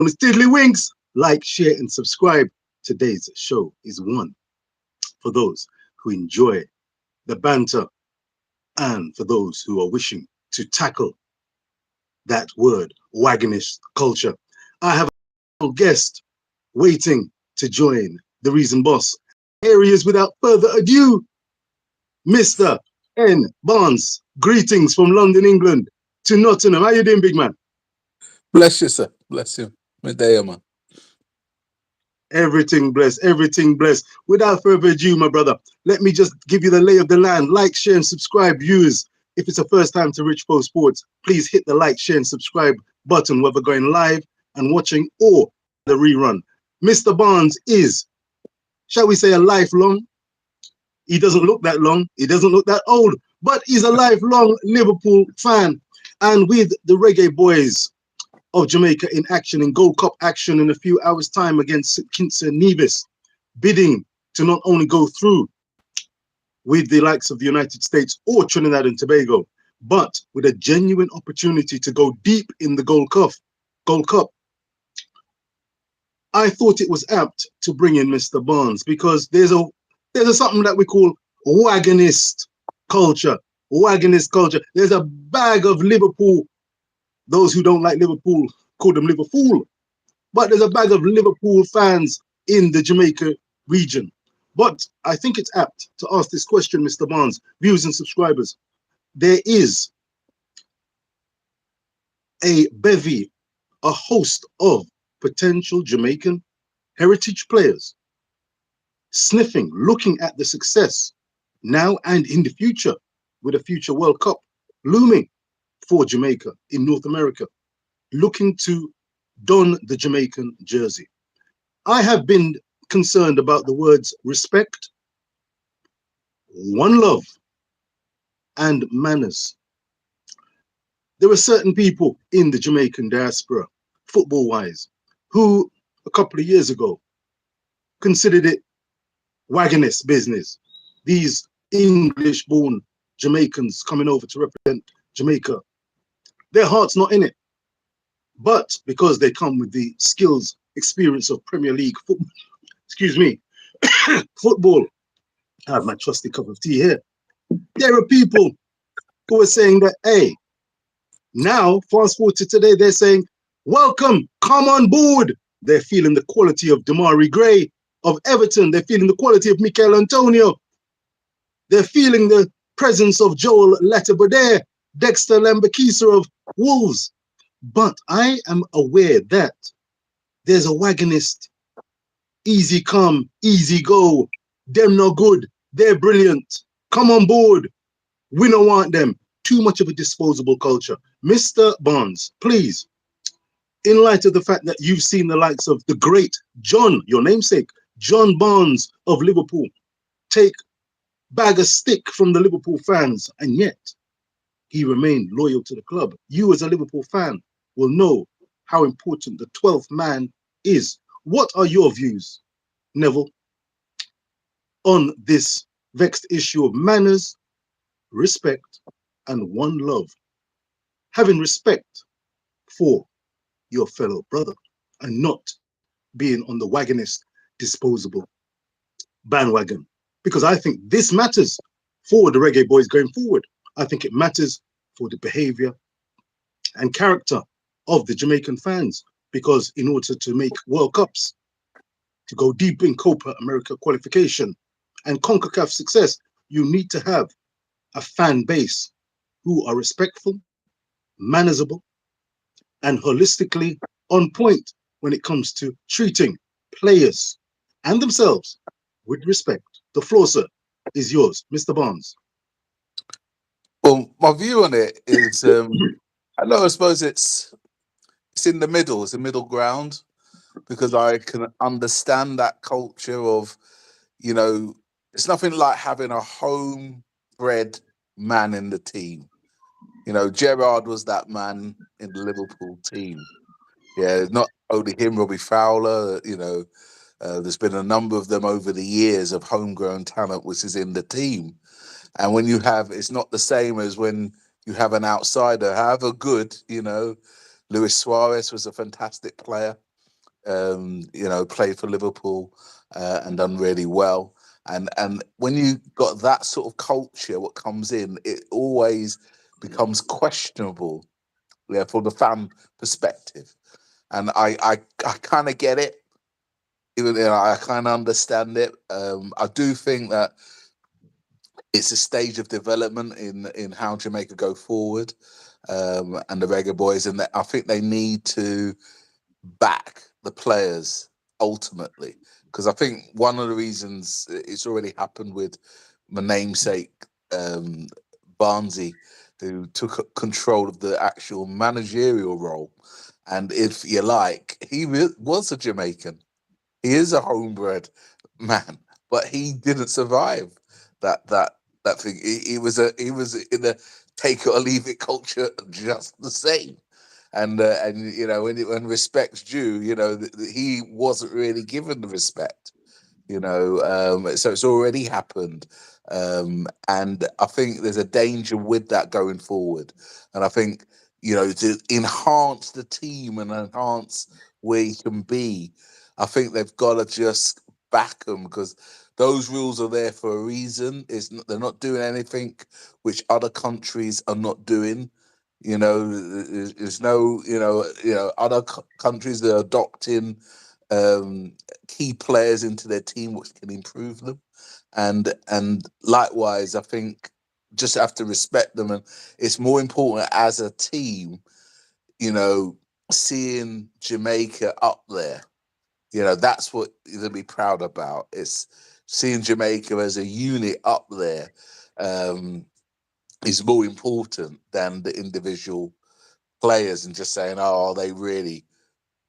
On the Tiddlywinks, like, share, and subscribe. Today's show is one for those who enjoy the banter and for those who are wishing to tackle that word, wagonist culture. I have a guest waiting to join the Reason Boss. Here he is without further ado, Mr. N. Barnes. Greetings from London, England to Nottingham. How you doing, big man? Bless you, sir. Bless you. Medea, man. Everything blessed, everything blessed. Without further ado, my brother, let me just give you the lay of the land. Like, share, and subscribe, viewers. If it's the first time to Rich Post Sports, please hit the like, share, and subscribe button, whether going live and watching or the rerun. Mr. Barnes is, shall we say, a lifelong. He doesn't look that long. He doesn't look that old, but he's a lifelong Liverpool fan. And with the Reggae Boyz of Jamaica in action, in Gold Cup action in a few hours' time against St Kitts and Nevis, bidding to not only go through with the likes of the United States or Trinidad and Tobago, but with a genuine opportunity to go deep in the Gold Cup. I thought it was apt to bring in Mr. Barnes because there's a something that we call wagonist culture. Wagonist culture. There's a bag of Liverpool. Those who don't like Liverpool call them Liverpool. But there's a bag of Liverpool fans in the Jamaica region. But I think it's apt to ask this question, Mr. Barnes, viewers and subscribers. There is a bevy, a host of potential Jamaican heritage players sniffing, looking at the success now and in the future, with a future World Cup looming for Jamaica in North America, looking to don the Jamaican jersey. I have been concerned about the words respect, one love, and manners. There are certain people in the Jamaican diaspora, football-wise, who a couple of years ago considered it wagonist business. These English-born Jamaicans coming over to represent Jamaica, their heart's not in it. But because they come with the skills, experience of Premier League football, football, I have my trusty cup of tea here. There are people who are saying that, hey, now, fast forward to today, they're saying, welcome, come on board. They're feeling the quality of Damari Gray of Everton. They're feeling the quality of Mikel Antonio. They're feeling the presence of Joel Latibodere, Dexter Lambakisa of Wolves. But I am aware that there's a wagonist, easy come, easy go, them no good, they're brilliant, come on board, we don't want them. Too much of a disposable culture. Mr. Barnes, please, in light of the fact that you've seen the likes of the great John, your namesake, John Barnes of Liverpool, take bag a stick from the Liverpool fans, and yet he remained loyal to the club. You as a Liverpool fan will know how important the 12th man is. What are your views, Neville, on this vexed issue of manners, respect, and one love? Having respect for your fellow brother and not being on the wagonist, disposable bandwagon. Because I think this matters for the Reggae Boyz going forward. I think it matters for the behavior and character of the Jamaican fans, because in order to make World Cups, to go deep in Copa America qualification and CONCACAF success, you need to have a fan base who are respectful, manageable, and holistically on point when it comes to treating players and themselves with respect. The floor, sir, is yours, Mr. Barnes. Well, my view on it is, I suppose it's in the middle. It's a middle ground, because I can understand that culture of, it's nothing like having a homebred man in the team. Gerrard was that man in the Liverpool team. Yeah, not only him, Robbie Fowler, there's been a number of them over the years of homegrown talent which is in the team. And when you have, it's not the same as when you have an outsider, however good, Luis Suarez was a fantastic player. played for Liverpool and done really well. And when you got that sort of culture, what comes in, it always becomes questionable, yeah, from the fan perspective. And I kind of get it. Even I kind of understand it. I do think that it's a stage of development in how Jamaica go forward, and the Reggae Boys, and that I think they need to back the players ultimately, because I think one of the reasons it's already happened with my namesake, um, Barnsley, who took control of the actual managerial role, and if you like, was a Jamaican. He is a homebred man, but he didn't survive that that that thing. He was in a take it or leave it culture just the same. And when respect's due, he wasn't really given the respect. So it's already happened, and I think there's a danger with that going forward. And I think to enhance the team and enhance where you can be, I think they've got to just back them, because those rules are there for a reason. They're not doing anything which other countries are not doing. There's no other countries that are adopting um, key players into their team which can improve them, and likewise, I think just have to respect them. And it's more important as a team, you know, seeing Jamaica up there. That's what you're to be proud about. It's seeing Jamaica as a unit up there, um, is more important than the individual players, and just saying, "Oh, are they really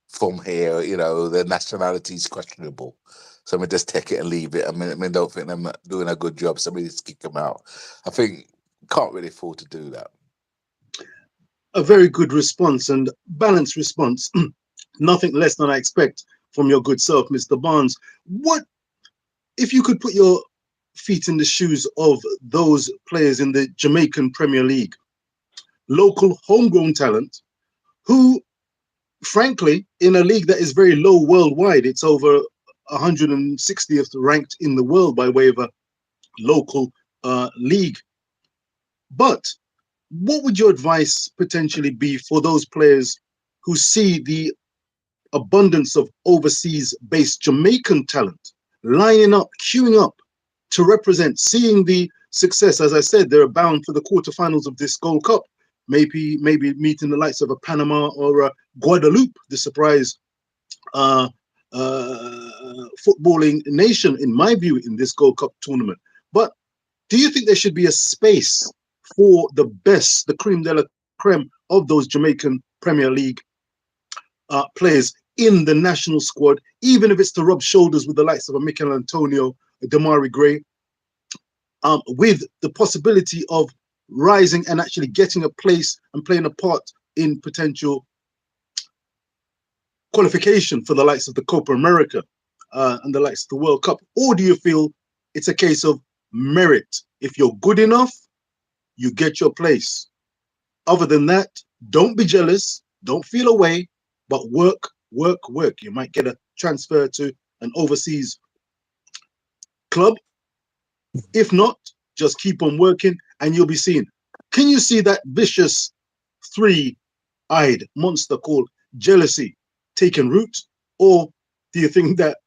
from here?" Their nationality is questionable. So we just take it and leave it. I mean, don't think they're doing a good job. Somebody just kick them out. I think can't really afford to do that. A very good response and balanced response. Nothing less than I expect from your good self, Mr. Barnes. What if you could put your feet in the shoes of those players in the Jamaican Premier League, local homegrown talent, who, frankly, in a league that is very low worldwide, it's over 160th ranked in the world by way of a local league. But what would your advice potentially be for those players who see the abundance of overseas based Jamaican talent lining up, queuing up to represent, seeing the success? As I said, they're bound for the quarterfinals of this Gold Cup, maybe meeting the likes of a Panama or a Guadeloupe, the surprise uh, footballing nation, in my view, in this Gold Cup tournament. But do you think there should be a space for the best, the creme de la creme of those Jamaican Premier League players in the national squad, even if it's to rub shoulders with the likes of a Mikel Antonio, a Damari Gray, with the possibility of rising and actually getting a place and playing a part in potential qualification for the likes of the Copa America and the likes of the World Cup? Or do you feel it's a case of merit? If you're good enough, you get your place. Other than that, don't be jealous, don't feel away, but work, work, work. You might get a transfer to an overseas club. If not, just keep on working and you'll be seen. Can you see that vicious three-eyed monster called jealousy taking root? Or do you think that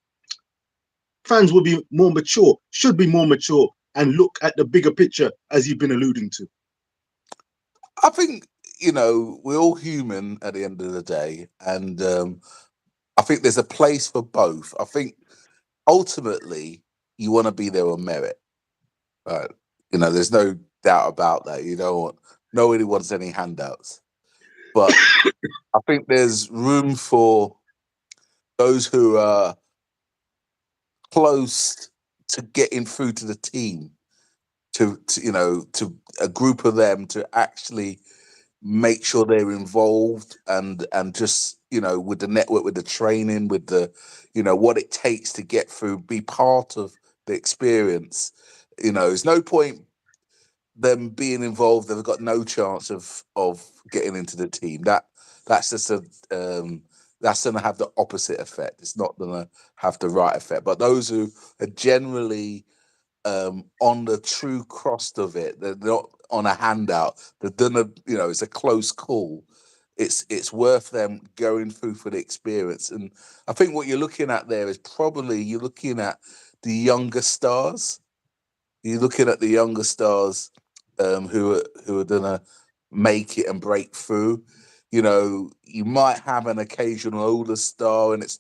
fans will be more mature, should be more mature, and look at the bigger picture as you've been alluding to? I think we're all human at the end of the day, and I think there's a place for both. I think ultimately you want to be there on merit, right? There's no doubt about that. You don't want nobody wants any handouts, but I think there's room for those who are close to getting through to the team, to a group of them to actually make sure they're involved, and just with the network, with the training, with the what it takes to get through, be part of the experience. There's no point them being involved. They've got no chance of getting into the team. That's just a that's going to have the opposite effect. It's not going to have the right effect. But those who are generally on the true crust of it, they're not on a handout. They're gonna, it's a close call. It's worth them going through for the experience. And I think what you're looking at there is probably you're looking at the younger stars. You're looking at the younger stars who are gonna make it and break through. You might have an occasional older star, and it's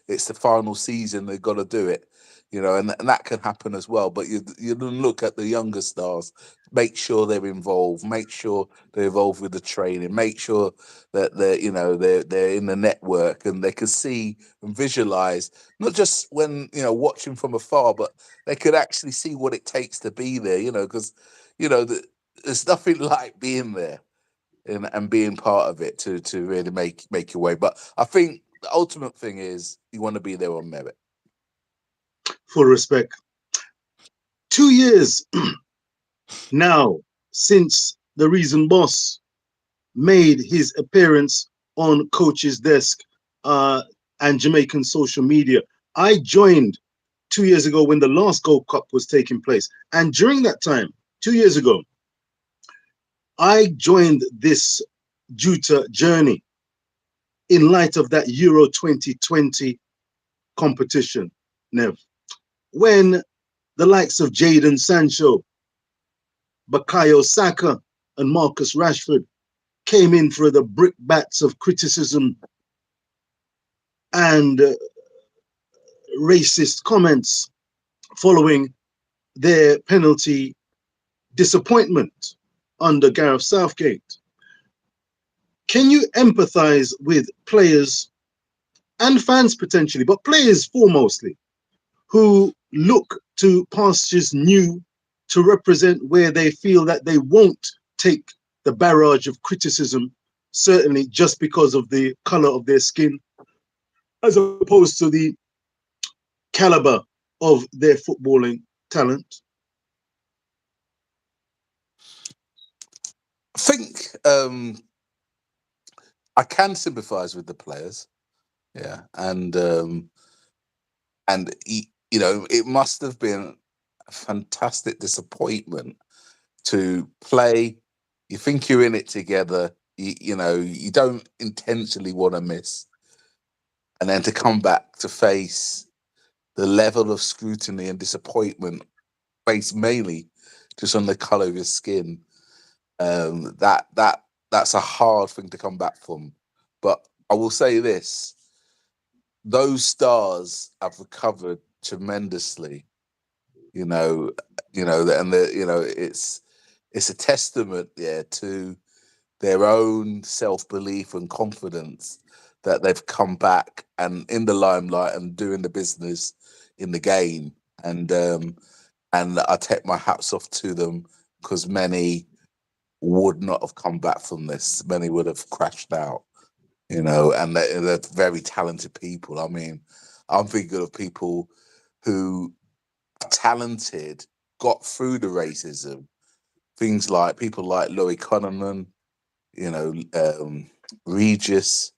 the final season they've got to do it. And that can happen as well. But you look at the younger stars, make sure they're involved, make sure they're involved with the training, make sure that they're in the network and they can see and visualize, not just when watching from afar, but they could actually see what it takes to be there. Because there's nothing like being there and being part of it to really make your way. But I think the ultimate thing is you want to be there on merit. Full respect. 2 years now since the Reason Boss made his appearance on Coach's Desk and Jamaican social media. I joined 2 years ago when the last Gold Cup was taking place. And during that time, 2 years ago, I joined this Juta journey in light of that Euro 2020 competition, Nev, when the likes of Jadon Sancho, Bukayo Saka, and Marcus Rashford came in for the brickbats of criticism and racist comments following their penalty disappointment under Gareth Southgate. Can you empathize with players and fans potentially, but players foremostly, who look to pastures new to represent where they feel that they won't take the barrage of criticism, certainly just because of the color of their skin, as opposed to the caliber of their footballing talent? I think I can sympathise with the players, yeah, and it must have been a fantastic disappointment to play. You think you're in it together, you don't intentionally want to miss, and then to come back to face the level of scrutiny and disappointment based mainly just on the colour of your skin. That's a hard thing to come back from. But I will say this: those stars have recovered tremendously. And it's a testament, yeah, to their own self-belief and confidence that they've come back and in the limelight and doing the business in the game. And I take my hats off to them, because many would not have come back from this. Many would have crashed out, and they're very talented people. I mean, I'm thinking of people who are talented, got through the racism. Things like people like Louis Connerman, Regis.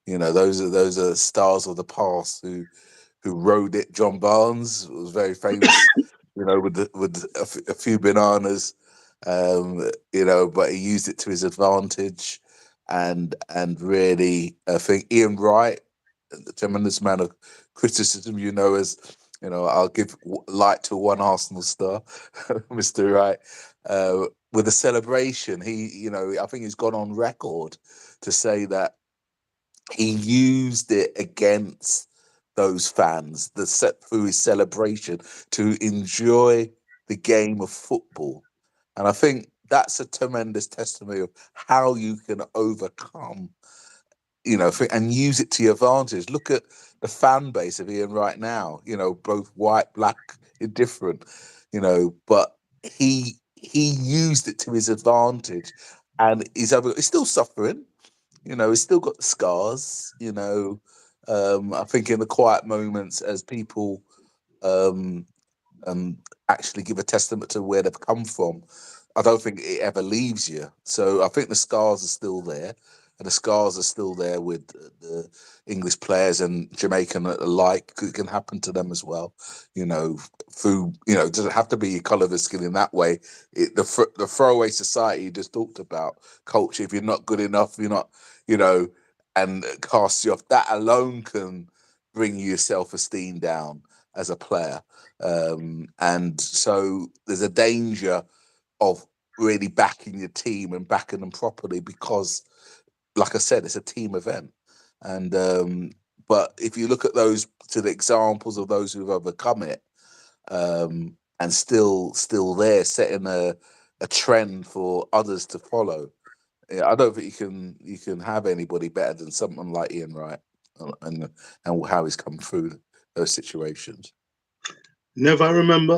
Those are stars of the past who rode it. John Barnes was very famous, with a few bananas, but he used it to his advantage, and really, I think Ian Wright, a tremendous amount of criticism, I'll give light to one Arsenal star, Mr. Wright, with a celebration. I think he's gone on record to say that he used it against those fans, through his celebration, to enjoy the game of football. And I think that's a tremendous testimony of how you can overcome, and use it to your advantage. Look at the fan base of Ian right now, both white, black, indifferent, but he used it to his advantage, and he's still suffering. He's still got the scars. I think in the quiet moments, as people um, actually give a testament to where they've come from, I don't think it ever leaves you. So I think the scars are still there. and the scars are still there with the English players and Jamaican alike. It can happen to them as well, you know. Through, you know, it doesn't have to be your colour of the skin in that way. The throwaway society you just talked about, culture. If you're not good enough, you're not, you know, and cast you off. That alone can bring your self-esteem down as a player. And so there's a danger of really backing your team and backing them properly because, like I said, it's a team event. And but if you look at those to the examples of those who've overcome it, and still there, setting a trend for others to follow. Yeah, I don't think you can have anybody better than someone like Ian Wright, and how he's come through those situations. Never, I remember,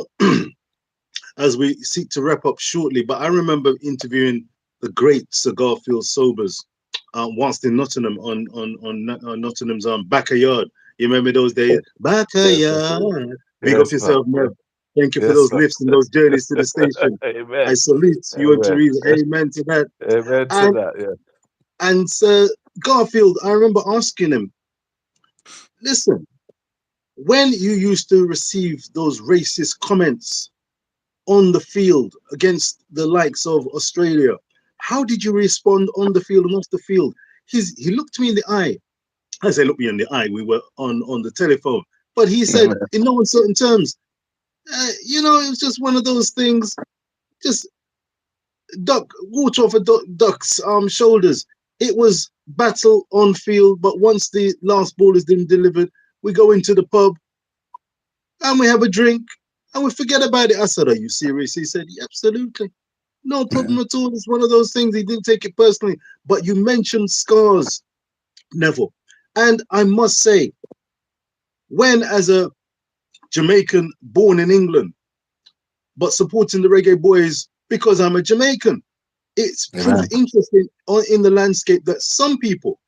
as we seek to wrap up shortly, but I remember interviewing the great Sir Garfield Sobers whilst in Nottingham on Nottingham's backyard. You remember those days? Yes, I do. Backyard. Big up Yes, man. yourself, Nev. Thank you for Yes, those man. lifts and those journeys to the station. I Amen. salute you and Amen. Teresa. Amen to that. Amen to And that. Yeah. Sir Garfield, I remember asking him, listen, when you used to receive those racist comments on the field against the likes of Australia, how did you respond on the field and off the field? He looked me in the eye. I say, look me in the eye. We were on the telephone, but he said Amen. in no uncertain terms, you know, it was just one of those things. Just duck water off a duck's shoulders. It was battle on field, but once the last ball is been delivered, we go into the pub and we have a drink and we forget about it. I said, are you serious? He said, yeah, absolutely. No Yeah. problem at all. It's one of those things. He didn't take it personally. But you mentioned scars, Neville. And I must say, when as a Jamaican born in England, but supporting the Reggae Boyz because I'm a Jamaican, it's proved Amen. interesting in the landscape that some people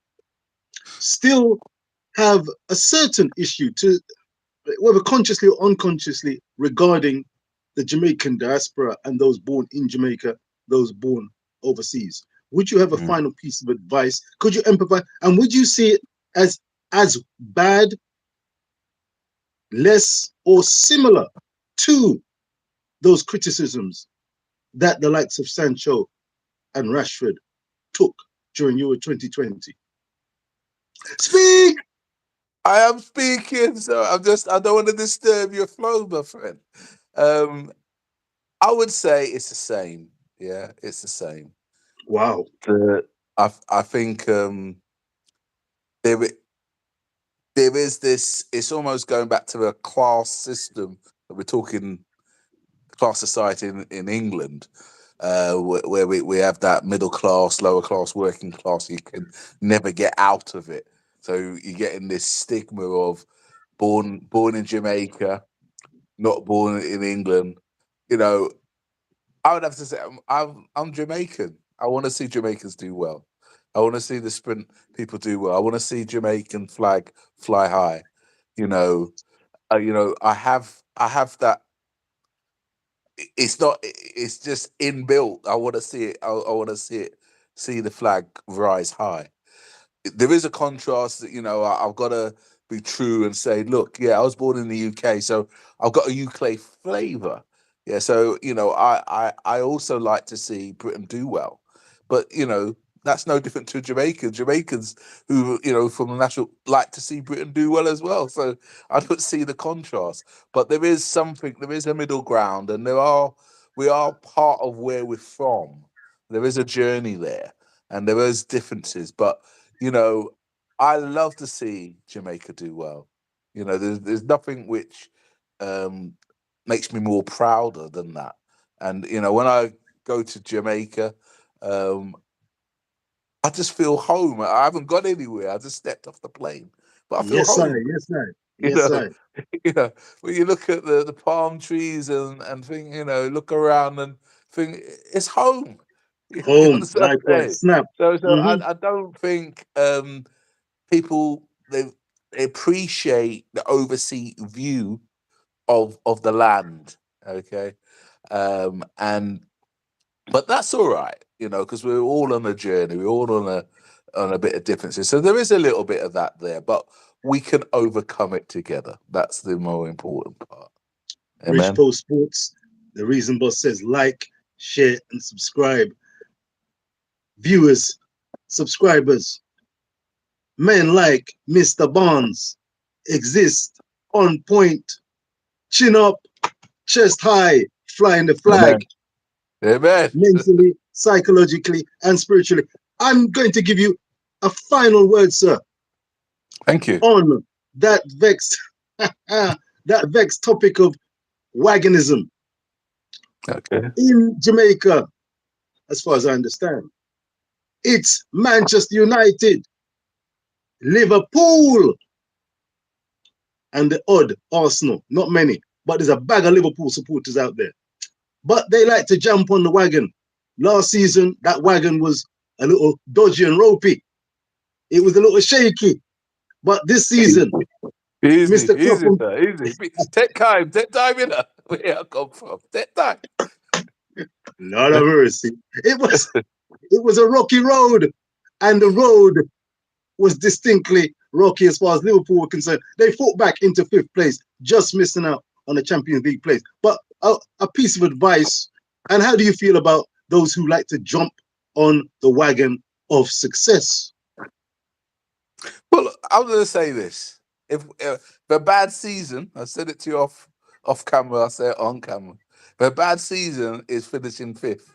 still have a certain issue to, whether consciously or unconsciously, regarding the Jamaican diaspora and those born in Jamaica, those born overseas. Would you have a Mm. final piece of advice? Could you empathize? And would you see it as bad, less, or similar to those criticisms that the likes of Sancho and Rashford took during Euro 2020? Speak! I am speaking, so I don't want to disturb your flow, my friend. Um, I would say it's the same. Yeah, it's the same. Wow. The, I think there there is this. It's almost going back to a class system that we're talking, class society in England, where we have that middle class, lower class, working class. You can never get out of it. So you're getting this stigma of born in Jamaica, not born in England. You know, I would have to say I'm Jamaican. I want to see Jamaicans do well. I want to see the sprint people do well. I want to see Jamaican flag fly high. You know, I have that. It's not. It's just inbuilt. I want to see it. I want to see it. See the flag rise high. There is a contrast that, I've got to be true and say, look, yeah, I was born in the UK, so I've got a UK flavour. Yeah, so I also like to see Britain do well, but that's no different to Jamaicans. Jamaicans who from the national like to see Britain do well as well. So I don't see the contrast, but there is something. There is a middle ground, and we are part of where we're from. There is a journey there, and there is differences, but you know, I love to see Jamaica do well. There's nothing which um, makes me more prouder than that. And when I go to Jamaica, um, I just feel home. I haven't gone anywhere. I just stepped off the plane, but I feel Yes, I. home. Yes, I. You Yes, know, I. you know, when you look at the palm trees and think, look around and think it's home. You Home, understand what I'm likewise. saying? Snap. So Hmm. I don't think people they appreciate the overseas view of the land. Okay, and but that's all right, because we're all on a journey. We're all on on a bit of differences. So there is a little bit of that there, but we can overcome it together. That's the more important part. Rich Amen. Post Sports, the Reason Boss says like, share, and subscribe. Viewers, subscribers, men like Mr. Barnes exist on point, chin up, chest high, flying the flag, Amen. Amen. mentally, psychologically, and spiritually. I'm going to give you a final word, sir, Thank you. on that vexed, that vexed topic of wagonism Okay. in Jamaica, as far as I understand. It's Manchester United, Liverpool, and the odd Arsenal. Not many, but there's a bag of Liverpool supporters out there. But they like to jump on the wagon. Last season, that wagon was a little dodgy and ropey. It was a little shaky. But this season, Easy, Mr. easy, Clapham, sir, easy. Take time, you know, where I come from. Take time. Lord of mercy, it was a rocky road, and the road was distinctly rocky as far as Liverpool were concerned. They fought back into 5th place, just missing out on the Champions League place. But a piece of advice, and how do you feel about those who like to jump on the wagon of success? Well, I'm going to say this: if the bad season, I said it to you off camera, I say it on camera. The bad season is finishing 5th.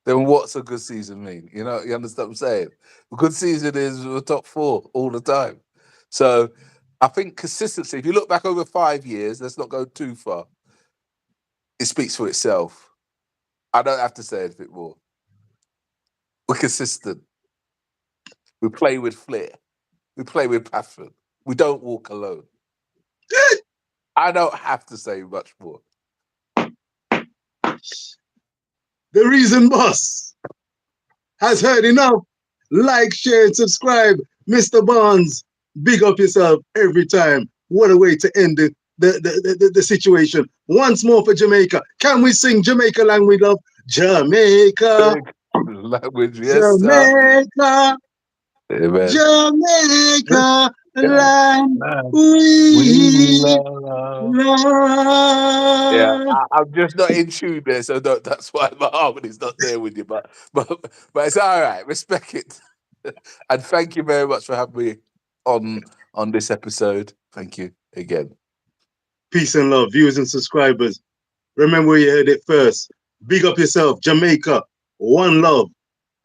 Then what's a good season mean? You know, you understand what I'm saying? A good season is the top 4 all the time. So I think consistency, if you look back over 5 years, let's not go too far, it speaks for itself. I don't have to say anything more. We're consistent. We play with flair. We play with passion. We don't walk alone. I don't have to say much more. The Reason Boss has heard enough. Like, share, and subscribe. Mr. Barnes, big up yourself every time. What a way to end the situation. Once more for Jamaica. Can we sing Jamaica Language Love? Jamaica, Language, yes, sir. Jamaica, Amen. Jamaica, land We we love. Yeah, love. I'm just not in tune there, so that's why my harmony's not there with you. But it's all right. Respect it, and thank you very much for having me on this episode. Thank you again. Peace and love, viewers and subscribers. Remember where you heard it first. Big up yourself, Jamaica. One love,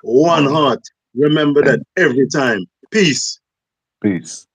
one heart. Remember that every time. Peace. Peace.